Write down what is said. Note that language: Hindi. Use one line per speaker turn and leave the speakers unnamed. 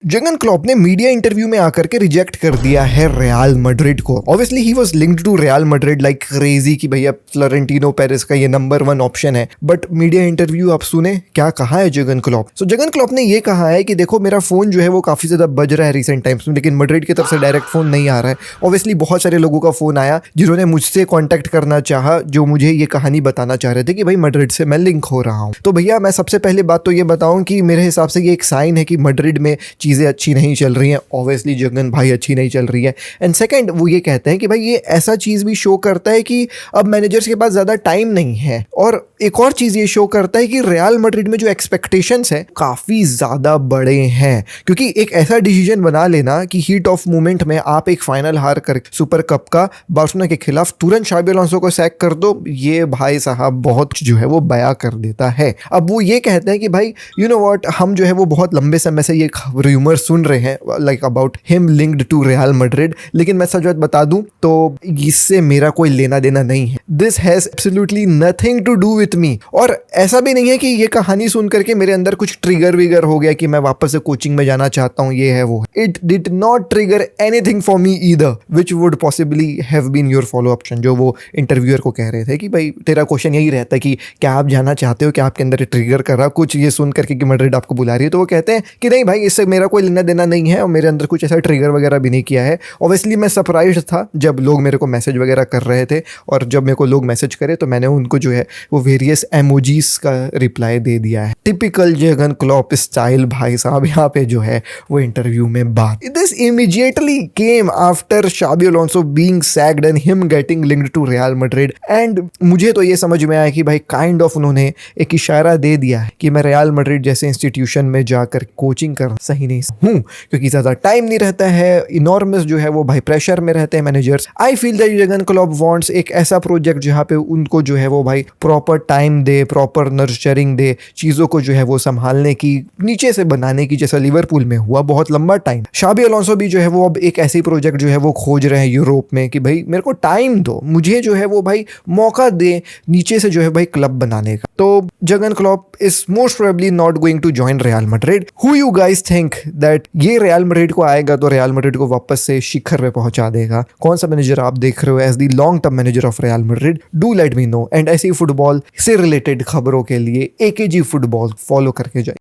जर्गन क्लॉप ने मीडिया इंटरव्यू में आकर के रिजेक्ट कर दिया है रियल मैड्रिड को। Obviously he was linked to Real Madrid like crazy कि भैया फ्लोरेंटिनो पेरेस का ये नंबर 1 ऑप्शन है। बट मीडिया इंटरव्यू आप सुने क्या कहा है Jurgen Klopp. So Jurgen Klopp ने ये कहा है कि देखो मेरा फोन जो है वो काफी ज्यादा बज रहा है रिसेंट टाइम्स में, लेकिन मैड्रिड की तरफ से डायरेक्ट फोन नहीं आ रहा है। ऑब्वियसली बहुत सारे लोगों का फोन आया जिन्होंने मुझसे कॉन्टैक्ट करना चाहा, जो मुझे ये कहानी बताना चाह रहे थे कि भाई मैड्रिड से मैं लिंक हो रहा हूँ। तो भैया मैं सबसे पहले बात तो ये बताऊं कि मेरे हिसाब से ये एक साइन है कि मैड्रिड में चीजें अच्छी नहीं चल रही हैं। ऑब्वियसली जर्गन भाई अच्छी नहीं चल रही है। एंड सेकंड वो ये कहते हैं कि भाई ये ऐसा चीज भी शो करता है कि अब मैनेजर्स के पास ज्यादा टाइम नहीं है। और एक और चीज ये शो करता है कि रियल मैड्रिड में जो एक्सपेक्टेशंस है काफी ज्यादा बड़े हैं, क्योंकि एक ऐसा डिसीजन बना लेना कि हीट ऑफ मोमेंट में आप एक फाइनल हार कर सुपर कप का बार्सिलोना के खिलाफ तुरंत शाबी अलोंसो को सैक कर दो, ये भाई साहब बहुत जो है वो बया कर देता है। अब वो ये कहते हैं कि भाई यू नो व्हाट, हम जो है वो बहुत लंबे समय से ये रूमर सुन रहे हैं like about him linked to Real Madrid, लेकिन मैं सच बात बता दूं तो इससे मेरा कोई लेना देना नहीं है। This has absolutely nothing to do with me. और ऐसा भी नहीं है कि ये कहानी सुन करके मेरे अंदर कुछ ट्रिगर विगर हो गया कि मैं वापस से कोचिंग में जाना चाहता हूं, ये है वो। It did not trigger anything for me either which would possibly have been your follow option. जो वो इंटरव्यूअर को कह रहे थे कि भाई तेरा क्वेश्चन यही रहता है कि क्या आप जाना चाहते हो, क्या आपके अंदर ट्रिगर कर रहा कुछ ये सुन करके कि मैड्रिड आपको बुला रही है। तो वो कहते हैं कि नहीं भाई इससे मेरा कोई लेना देना नहीं है और मेरे अंदर कुछ ऐसा ट्रिगर वगैरह भी नहीं किया है। ऑब्वियसली मैं सरप्राइज था जब लोग मेरे को मैसेज वगैरह कर रहे थे, और जब मेरे को लोग मैसेज करे तो मैंने उनको जो है वो वेरियस एमोजीज का रिप्लाई दे दिया है। टिपिकल जर्गन क्लॉप स्टाइल भाई साहब यहाँ पे जो है वो इंटरव्यू में बात। This immediately came after Xabi Alonso being sacked and him getting linked to Real Madrid. And मुझे तो ये समझ में आया कि भाई काइंड ऑफ उन्होंने एक इशारा दे दिया है कि मैं रियल मैड्रिड जैसे इंस्टीट्यूशन में जाकर कोचिंग कर सही नहीं हूँ, क्योंकि ज्यादा टाइम नहीं रहता है। इनॉर्मस जो है वो भाई प्रेशर में रहते हैं managers. I feel that Jurgen Klopp wants एक ऐसा प्रोजेक्ट जहाँ पे उनको जो है वो भाई प्रॉपर टाइम दे, प्रॉपर नर्चरिंग दे, चीजों को जो है वो संभालने की, नीचे से बनाने की, जैसा लिवरपूल में हुआ बहुत लंबा टाइम। शाबी अलोंसो भी जो है वो अब एक ऐसी प्रोजेक्ट जो है वो खोज रहे हैं यूरोप में कि भाई मेरे को टाइम दो, मुझे जो है वो भाई मौका दे नीचे से जो है भाई क्लब बनाने का। तो Jurgen Klopp is most probably not going to join Real Madrid. Who you guys think that ये रियल मैड्रिड को आएगा तो रियल मैड्रिड को वापस से शिखर पे पहुंचा देगा? कौन सा मैनेजर आप देख रहे हो as the long term manager of Real Madrid? Do let me know. And ऐसी फुटबॉल से रिलेटेड खबरों के लिए AKG फुटबॉल फॉलो करके जाए।